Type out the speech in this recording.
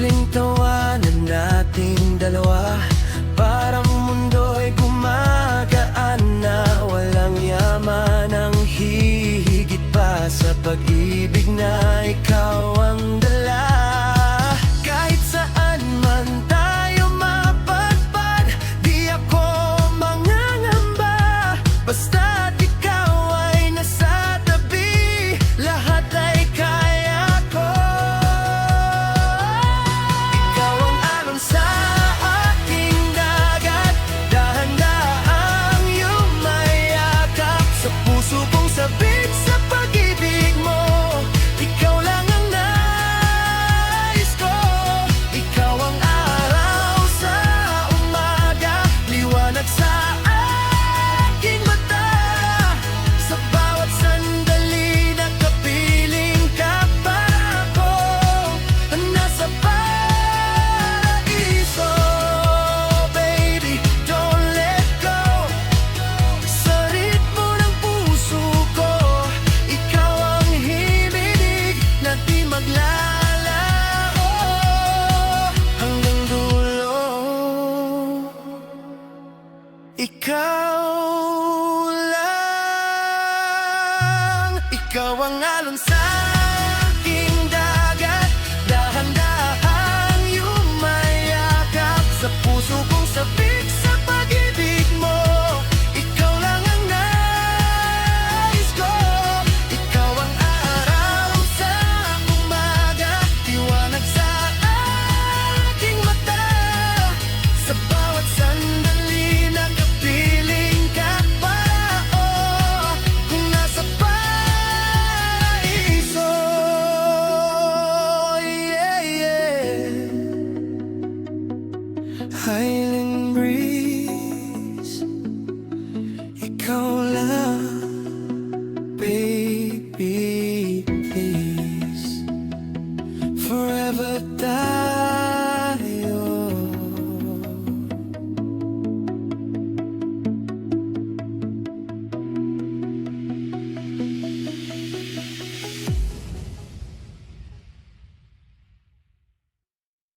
Simpleng tawanan nating dalawa, parang mundo'y gumagaan na. Walang yaman ang hihigit pa sa pag-ibig na ikaw ang dala. Kahit saan man tayo mapadpad, di ako mangangamba. Basta't ikaw ay nasa tabi, lahat ay kaya ko. Ikaw ang alon sa aking dagat, dahan-dahang yumayakap sa puso kong sabik sa pag-ibig mo. Ikaw lang ang nais ko. Ikaw ang araw sa umaga, liwanag sa aking mata. Sa bawat sandali nakapiling ka para ko, nasa paraiso. Baby, don't let go. Sa ritmo ng puso ko, ikaw ang himinig na di maglalao hanggang dulo. Ikaw lang, ikaw ang alon sa aking dagat, dahan-dahang yumayakap sa puso kong sabik sa pag-ibig mo. Ikaw lang ang nais ko. Ikaw ang araw sa umaga, liwanag sa aking mata. Sa bawat sandali nakapiling ka para kung nasa paraiso. Yeah, yeah. Highland breeze, ikaw lang, baby, please. Forever die